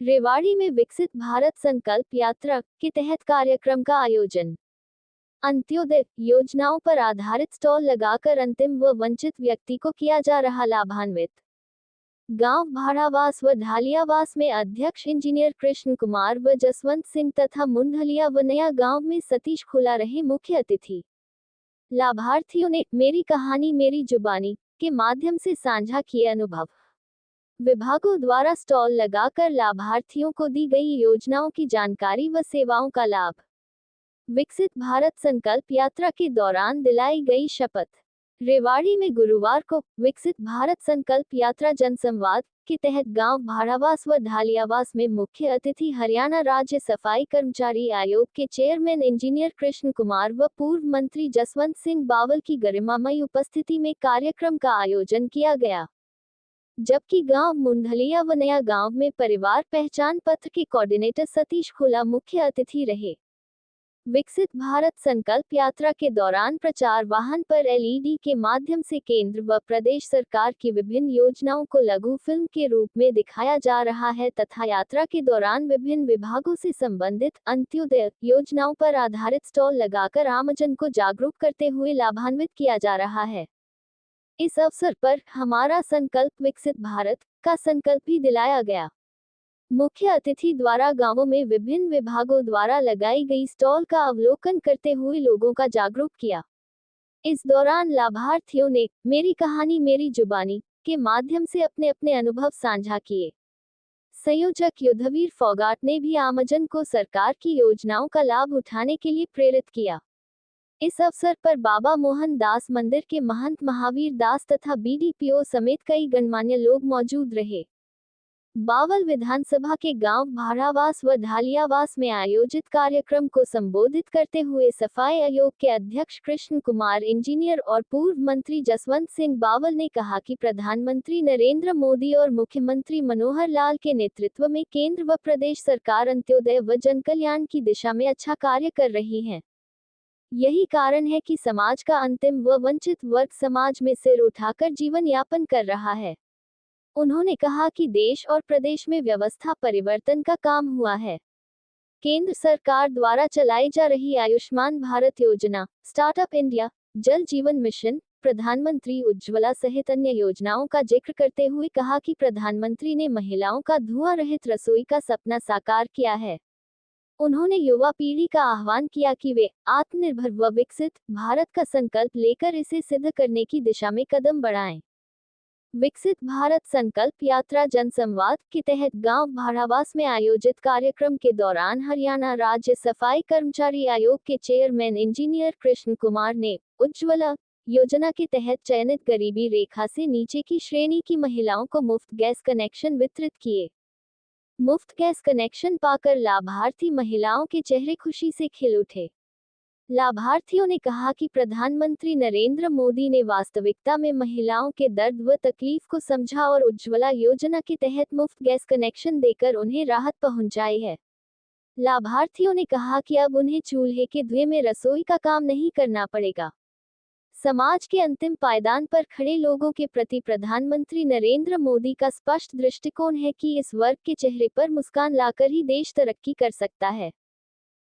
रेवाड़ी में विकसित भारत संकल्प यात्रा के तहत कार्यक्रम का आयोजन। अंत्योदय योजनाओं पर आधारित स्टॉल लगाकर अंतिम व वंचित व्यक्ति को किया जा रहा लाभान्वित। गांव भाड़ावास व ढालियावास में अध्यक्ष इंजीनियर कृष्ण कुमार व जसवंत सिंह तथा मुंढलिया व नया गांव में सतीश खुला रहे मुख्य अतिथि। लाभार्थियों ने मेरी कहानी मेरी जुबानी के माध्यम से साझा किए अनुभव। विभागों द्वारा स्टॉल लगाकर लाभार्थियों को दी गई योजनाओं की जानकारी व सेवाओं का लाभ। विकसित भारत संकल्प यात्रा के दौरान दिलाई गई शपथ। रेवाड़ी में गुरुवार को विकसित भारत संकल्प यात्रा जनसंवाद के तहत गांव भाड़ावास व ढालियावास में मुख्य अतिथि हरियाणा राज्य सफाई कर्मचारी आयोग के चेयरमैन इंजीनियर कृष्ण कुमार व पूर्व मंत्री जसवंत सिंह बावल की गरिमामयी उपस्थिति में कार्यक्रम का आयोजन किया गया, जबकि गांव मुंढलिया व नया गांव में परिवार पहचान पत्र के कोऑर्डिनेटर सतीश खुला मुख्य अतिथि रहे। विकसित भारत संकल्प यात्रा के दौरान प्रचार वाहन पर एलईडी के माध्यम से केंद्र व प्रदेश सरकार की विभिन्न योजनाओं को लघु फिल्म के रूप में दिखाया जा रहा है तथा यात्रा के दौरान विभिन्न विभागों से संबंधित अंत्योदय योजनाओं पर आधारित स्टॉल लगाकर आमजन को जागरूक करते हुए लाभान्वित किया जा रहा है। इस अवसर पर हमारा संकल्प विकसित भारत का संकल्प भी दिलाया गया। मुख्य अतिथि द्वारा गांवों में विभिन्न विभागों द्वारा लगाई गई स्टॉल का अवलोकन करते हुए लोगों का जागरूक किया। इस दौरान लाभार्थियों ने मेरी कहानी मेरी जुबानी के माध्यम से अपने अपने अनुभव साझा किए। संयोजक युद्धवीर फोगाट ने भी आमजन को सरकार की योजनाओं का लाभ उठाने के लिए प्रेरित किया। इस अवसर पर बाबा मोहन दास मंदिर के महंत महावीर दास तथा बीडीपीओ समेत कई गणमान्य लोग मौजूद रहे। बावल विधानसभा के गांव भाड़ावास व ढालियावास में आयोजित कार्यक्रम को संबोधित करते हुए सफाई आयोग के अध्यक्ष कृष्ण कुमार इंजीनियर और पूर्व मंत्री जसवंत सिंह बावल ने कहा कि प्रधानमंत्री नरेंद्र मोदी और मुख्यमंत्री मनोहर लाल के नेतृत्व में केंद्र व प्रदेश सरकार अंत्योदय व जनकल्याण की दिशा में अच्छा कार्य कर रही है। यही कारण है कि समाज का अंतिम व वंचित वर्ग समाज में सिर उठाकर जीवन यापन कर रहा है। उन्होंने कहा कि देश और प्रदेश में व्यवस्था परिवर्तन का काम हुआ है। केंद्र सरकार द्वारा चलाई जा रही आयुष्मान भारत योजना, स्टार्टअप इंडिया, जल जीवन मिशन, प्रधानमंत्री उज्ज्वला सहित अन्य योजनाओं का जिक्र करते हुए कहा कि प्रधानमंत्री ने महिलाओं का धुआं रहित रसोई का सपना साकार किया है। उन्होंने युवा पीढ़ी का आह्वान किया कि वे आत्मनिर्भर व विकसित भारत का संकल्प लेकर इसे सिद्ध करने की दिशा में कदम बढ़ाएं। विकसित भारत संकल्प यात्रा जनसंवाद के तहत गांव भाड़ावास में आयोजित कार्यक्रम के दौरान हरियाणा राज्य सफाई कर्मचारी आयोग के चेयरमैन इंजीनियर कृष्ण कुमार ने उज्ज्वला योजना के तहत चयनित गरीबी रेखा से नीचे की श्रेणी की महिलाओं को मुफ्त गैस कनेक्शन वितरित किए। मुफ्त गैस कनेक्शन पाकर लाभार्थी महिलाओं के चेहरे खुशी से खिल उठे। लाभार्थियों ने कहा कि प्रधानमंत्री नरेंद्र मोदी ने वास्तविकता में महिलाओं के दर्द व तकलीफ को समझा और उज्ज्वला योजना के तहत मुफ्त गैस कनेक्शन देकर उन्हें राहत पहुंचाई है। लाभार्थियों ने कहा कि अब उन्हें चूल्हे के धुएं में रसोई का काम नहीं करना पड़ेगा। समाज के अंतिम पायदान पर खड़े लोगों के प्रति प्रधानमंत्री नरेंद्र मोदी का स्पष्ट दृष्टिकोण है कि इस वर्ग के चेहरे पर मुस्कान लाकर ही देश तरक्की कर सकता है।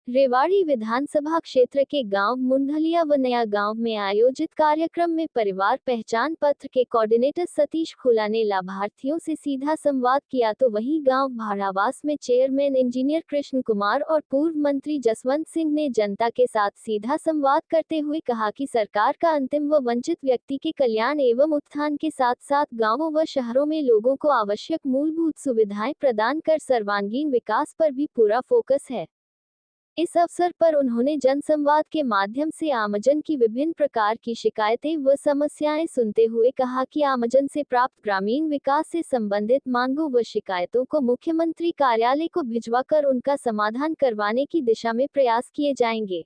रेवाड़ी विधानसभा क्षेत्र के गांव मुंढलिया व नया गांव में आयोजित कार्यक्रम में परिवार पहचान पत्र के कोऑर्डिनेटर सतीश खुला ने लाभार्थियों से सीधा संवाद किया, तो वहीं गांव भाड़ावास में चेयरमैन इंजीनियर कृष्ण कुमार और पूर्व मंत्री जसवंत सिंह ने जनता के साथ सीधा संवाद करते हुए कहा कि सरकार का अंतिम व वंचित व्यक्ति के कल्याण एवं उत्थान के साथ साथ गाँवों व शहरों में लोगों को आवश्यक मूलभूत सुविधाएं प्रदान कर सर्वांगीण विकास पर भी पूरा फोकस है। इस अवसर पर उन्होंने जनसंवाद के माध्यम से आमजन की विभिन्न प्रकार की शिकायतें व समस्याएं सुनते हुए कहा कि आमजन से प्राप्त ग्रामीण विकास से संबंधित मांगों व शिकायतों को मुख्यमंत्री कार्यालय को भिजवाकर उनका समाधान करवाने की दिशा में प्रयास किए जाएंगे।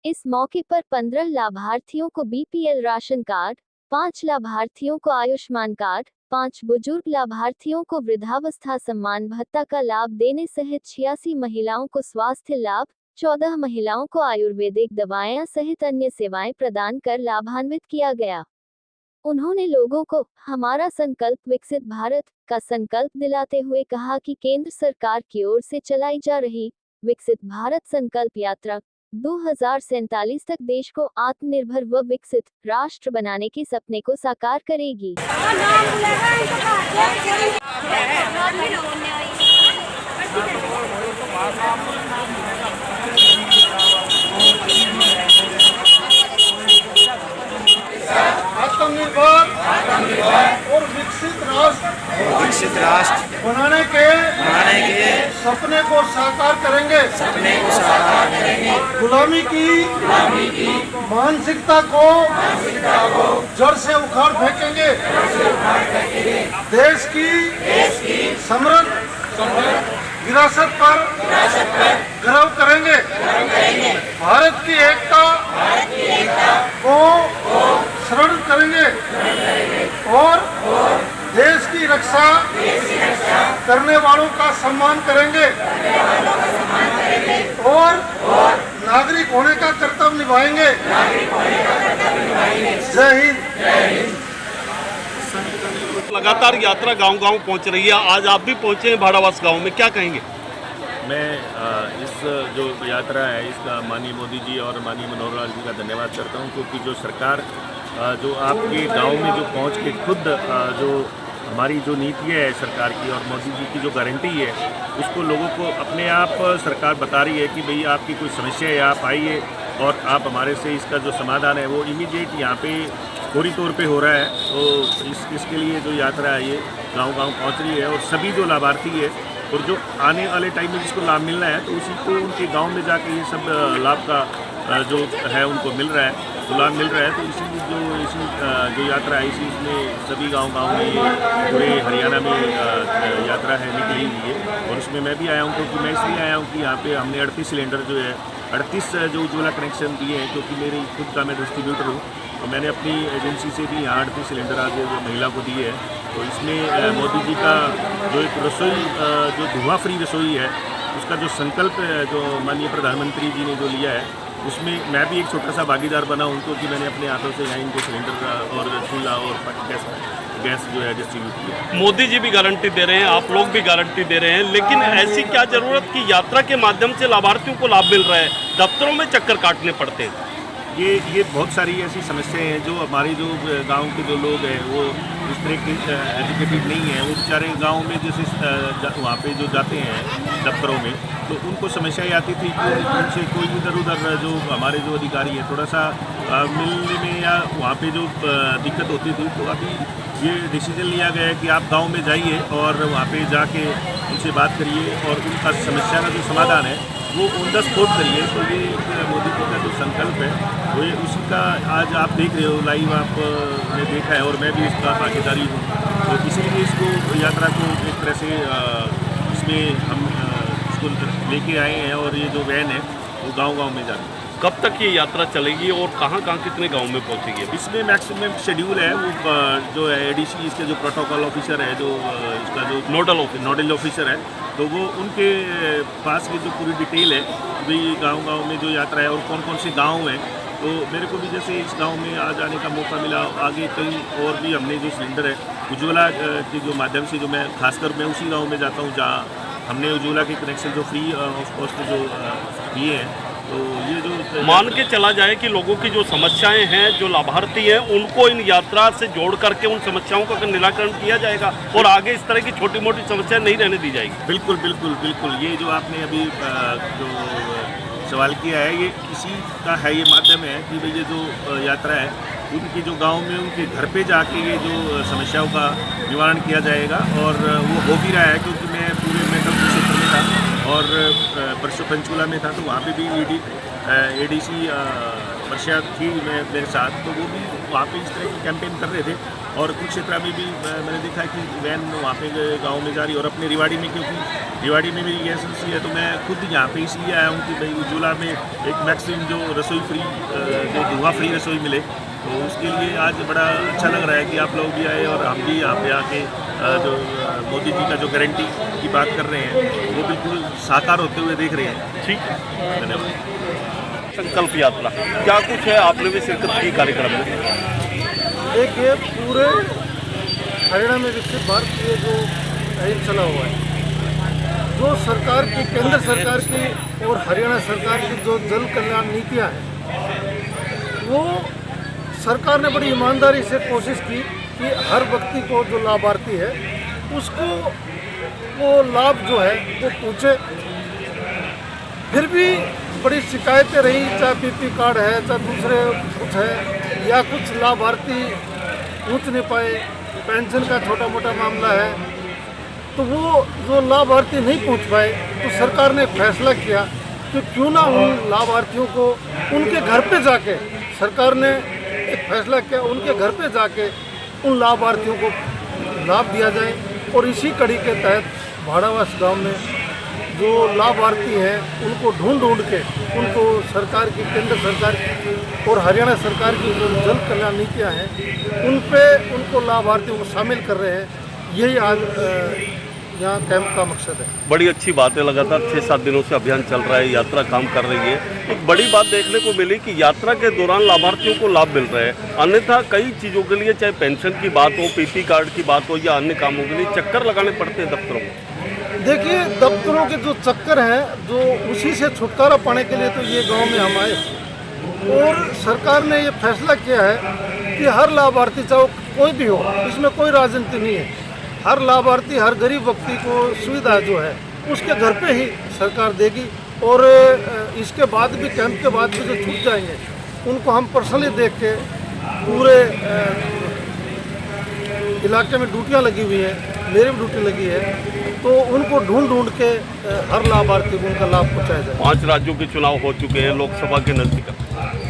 इस मौके पर 15 लाभार्थियों को बीपीएल राशन कार्ड, 5 लाभार्थियों को आयुष्मान कार्ड, 5 बुजुर्ग लाभार्थियों को वृद्धावस्था सम्मान भत्ता का लाभ देने सहित 86 महिलाओं को स्वास्थ्य लाभ, 14 महिलाओं को आयुर्वेदिक दवाएं सहित अन्य सेवाएं प्रदान कर लाभान्वित किया गया। उन्होंने लोगों को हमारा संकल्प विकसित भारत का संकल्प दिलाते हुए कहा कि केंद्र सरकार की ओर से चलाई जा रही विकसित भारत संकल्प यात्रा 2047 तक देश को आत्मनिर्भर व विकसित राष्ट्र बनाने के सपने को साकार करेगी। आत्मनिर्भर और विकसित राष्ट्र बनाने के सपने को साकार करेंगे। गुलामी की मानसिकता को जड़ से उखाड़ फेंकेंगे। देश की समृद्ध विरासत पर गर्व करेंगे। भारत की एकता को शरण करेंगे और देश की रक्षा करने वालों का सम्मान करेंगे और नागरिक होने का कर्तव्य निभाएंगे। जय हिंद। लगातार यात्रा गांव-गांव पहुंच रही है। आज आप भी पहुंचे हैं भाड़ावास गांव में, क्या कहेंगे? मैं इस जो यात्रा है इसका माननीय मोदी जी और माननीय मनोहर लाल जी का धन्यवाद करता हूं, क्योंकि जो सरकार जो आपके गांव में जो पहुंच के खुद जो हमारी जो नीति है सरकार की और मोदी जी की जो गारंटी है उसको लोगों को अपने आप सरकार बता रही है कि भाई आपकी कोई समस्या है आप आइए और आप हमारे से इसका जो समाधान है वो इमीडिएट यहाँ पे फौरी तौर पे हो रहा है। तो इसके लिए जो यात्रा है ये गांव-गांव पहुँच रही है और सभी जो लाभार्थी है और जो आने वाले टाइम में जिसको लाभ मिलना है तो उसी को उनके गांव में जाके ये सब लाभ का जो है उनको मिल रहा है, तो लाभ मिल रहा है। तो इसी जो यात्रा है इसमें सभी गांव-गांव में पूरे हरियाणा में यात्रा है निकली हुई है और उसमें मैं भी आया हूँ, क्योंकि मैं इसलिए आया हूँ कि यहाँ पे हमने 38 सिलेंडर जो है 38 जो उज्ज्वला कनेक्शन दिए हैं, क्योंकि मेरी खुद का मैं डिस्ट्रीब्यूटर हूँ तो मैंने अपनी एजेंसी से भी यहाँ 38 सिलेंडर आज महिला को दिए हैं। तो इसमें मोदी जी का जो एक रसोई जो धुआं फ्री रसोई है उसका जो संकल्प है जो माननीय प्रधानमंत्री जी ने जो लिया है उसमें मैं भी एक छोटा सा भागीदार बना हूँ, क्योंकि मैंने अपने हाथों से यहाँ इनको सिलेंडर और चूल्हा और गैस जो है डिस्ट्रीब्यूट किया। मोदी जी भी गारंटी दे रहे हैं, आप लोग भी गारंटी दे रहे हैं, लेकिन ऐसी क्या जरूरत कि यात्रा के माध्यम से लाभार्थियों को लाभ मिल रहा है, दफ्तरों में चक्कर काटने पड़ते हैं? ये बहुत सारी ऐसी समस्याएं हैं जो हमारे जो गांव के जो लोग हैं वो इस तरह के एजुकेटेड नहीं है। वो बेचारे गांव में जैसे वहाँ पे जो जाते हैं दफ्तरों में तो उनको समस्याएं आती थी कि उनसे कोई इधर उधर जो हमारे जो अधिकारी हैं थोड़ा सा मिलने में या वहाँ पे जो दिक्कत होती थी। तो अभी ये डिसीजन लिया गया है कि आप गाँव में जाइए और वहाँ पर जाके उनसे बात करिए और उनका समस्या का जो समाधान है वो ऑन द स्पॉट करिए। तो ये मोदी जी का जो संकल्प है वो ये उसी का आज आप देख रहे हो, लाइव आपने देखा है और मैं भी इसका भागीदारी हूँ। तो इसीलिए इसको यात्रा को एक तरह से इसमें हम इसको लेके आए हैं और ये जो वैन है वो गांव-गांव में जाती है। कब तक ये यात्रा चलेगी और कहाँ-कहाँ कितने गाँव में पहुँचेगी? इसमें मैक्सिमम शेड्यूल है वो जो है एडीसी इसके जो प्रोटोकॉल ऑफिसर है जो इसका जो नोडल ऑफिसर है तो वो उनके पास की जो पूरी डिटेल है भाई गांव-गांव में जो यात्रा है और कौन कौन से गांव हैं। तो मेरे को भी जैसे इस गांव में आ जाने का मौका मिला, आगे कहीं और भी हमने जो सिलेंडर है उज्ज्वला के जो माध्यम से जो मैं खासकर मैं उसी गांव में जाता हूं जहां हमने उज्ज्वला के कनेक्शन जो फ्री ऑफ कॉस्ट जो दिए हैं। तो ये जो मान के चला जाए कि लोगों की जो समस्याएं हैं, जो लाभार्थी हैं, उनको इन यात्रा से जोड़ करके उन समस्याओं का निराकरण किया जाएगा और आगे इस तरह की छोटी मोटी समस्या नहीं रहने दी जाएगी। बिल्कुल बिल्कुल बिल्कुल, ये जो आपने अभी जो सवाल किया है ये इसी का है, ये माध्यम है कि भाई ये जो यात्रा है उनकी जो गांव में उनके घर पे जाके ये जो समस्याओं का निवारण किया जाएगा और वो हो भी रहा है। क्योंकि मैं पूरे मेडल क्षेत्र में था और परसों पंचकूला में था तो वहाँ पे भी एडीसी वर्षा थी मेरे साथ, तो वो भी वहाँ पे इस तरह की कैंपेन कर रहे थे। और कुरुक्षेत्र में भी मैंने देखा कि वैन वहाँ पे गांव में जा रही और अपने रिवाड़ी में, क्योंकि रिवाड़ी में मेरी एजेंसी है तो मैं खुद यहाँ पे इसलिए आया हूँ कि भाई उज्ज्वला में एक मैक्सिमम जो रसोई फ्री जो धुआं फ्री रसोई मिले। तो उसके लिए आज बड़ा अच्छा लग रहा है कि आप लोग भी आए और हम भी यहाँ पे आके जो मोदी जी का जो गारंटी की बात कर रहे हैं वो बिल्कुल साकार होते हुए देख रहे हैं। ठीक है, धन्यवाद। संकल्प यात्रा क्या कुछ है, आपने भी शिरकत की कार्यक्रम में? देखिए, पूरे हरियाणा में विकसित भारत की जो अभियान चला हुआ है, जो सरकार की, केंद्र सरकार की और हरियाणा सरकार की जो जल कल्याण नीतियाँ हैं, वो सरकार ने बड़ी ईमानदारी से कोशिश की कि हर व्यक्ति को जो लाभार्थी है उसको वो लाभ जो है वो पहुँचे। फिर भी बड़ी शिकायतें रही, चाहे पीपी कार्ड है, चाहे दूसरे कुछ है, या कुछ लाभार्थी पहुँच नहीं पाए, पेंशन का छोटा मोटा मामला है, तो वो जो लाभार्थी नहीं पहुँच पाए, तो सरकार ने एक फैसला किया कि क्यों ना उन लाभार्थियों को उनके घर पे जाके, सरकार ने एक फैसला किया उनके घर पे जाके उन लाभार्थियों को लाभ दिया जाए। और इसी कड़ी के तहत भाड़ावास गांव में जो लाभार्थी हैं उनको ढूंढ के उनको सरकार की, केंद्र सरकार की और हरियाणा सरकार की जो जल कल्याण नीतियाँ हैं उन पे उनको लाभार्थियों को शामिल कर रहे हैं। यही आज यहाँ कैंप का मकसद है। बड़ी अच्छी बात है, लगातार 6-7 दिनों से अभियान चल रहा है, यात्रा काम कर रही है। एक बड़ी बात देखने को मिली कि यात्रा के दौरान लाभार्थियों को लाभ मिल रहा है, अन्यथा कई चीज़ों के लिए, चाहे पेंशन की बात हो, पीपी कार्ड की बात हो या अन्य कामों के लिए चक्कर लगाने पड़ते हैं दफ्तरों में। देखिए, दफ्तरों के जो चक्कर हैं, जो उसी से छुटकारा पाने के लिए तो ये गांव में हम आए और सरकार ने ये फैसला किया है कि हर लाभार्थी, चाहे कोई भी हो, इसमें कोई राजनीति नहीं है, हर लाभार्थी, हर गरीब व्यक्ति को सुविधा जो है उसके घर पे ही सरकार देगी। और इसके बाद भी, कैंप के बाद भी जो छूट जाएंगे उनको हम पर्सनली देख के, पूरे इलाके में ड्यूटियाँ लगी हुई हैं, मेरी भी ड्यूटी लगी है, तो उनको ढूंढ के हर लाभार्थी को उनका लाभ पहुँचाया जाए। 5 राज्यों के चुनाव हो चुके हैं, लोकसभा के नज़दीक।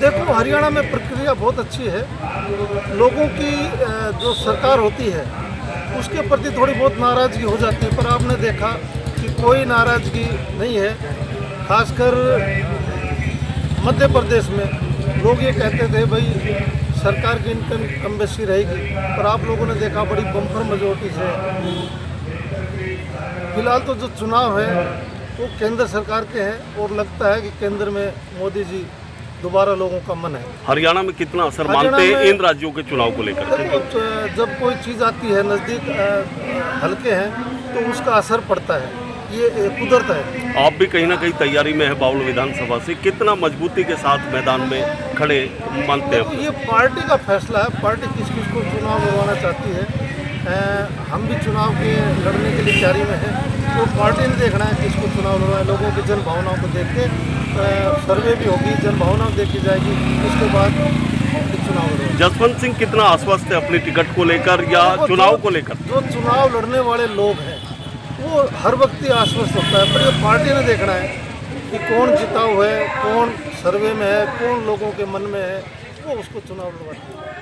देखो, हरियाणा में प्रक्रिया बहुत अच्छी है, लोगों की जो सरकार होती है उसके प्रति थोड़ी बहुत नाराज़गी हो जाती है, पर आपने देखा कि कोई नाराज़गी नहीं है। खासकर मध्य प्रदेश में लोग ये कहते थे भाई सरकार की इनकम कम बेसी रहेगी, पर आप लोगों ने देखा बड़ी बम्पर मेजोरिटी से। फिलहाल तो जो चुनाव है वो केंद्र सरकार के हैं और लगता है कि केंद्र में मोदी जी दोबारा लोगों का मन है। हरियाणा में कितना असर मानते हैं इन राज्यों के चुनाव को लेकर? देखो, जब कोई चीज़ आती है, नज़दीक हल्के हैं तो उसका असर पड़ता है, ये कुदरत है। आप भी कहीं ना कहीं तैयारी में है बावल विधानसभा से, कितना मजबूती के साथ मैदान में खड़े मानते हैं? तो ये पार्टी का फैसला है, पार्टी किस किस को चुनाव लड़वाना चाहती है। हम भी चुनाव के लड़ने के लिए तैयारी में हैं, तो पार्टी ने देखना है किसको चुनाव लड़ना है। लोगों की जन भावनाओं को देख के सर्वे भी होगी, जन भावनाओं देखी जाएगी, उसके बाद चुनाव लड़ना। जसवंत सिंह कितना आश्वस्त है अपनी टिकट को लेकर या चुनाव को लेकर? जो चुनाव लड़ने वाले लोग हैं वो हर व्यक्ति आश्वस्त होता है, पर ये पार्टी ने देखना है कि कौन जिताऊ है, कौन सर्वे में है, कौन लोगों के मन में है, वो उसको चुनाव लड़वाती है।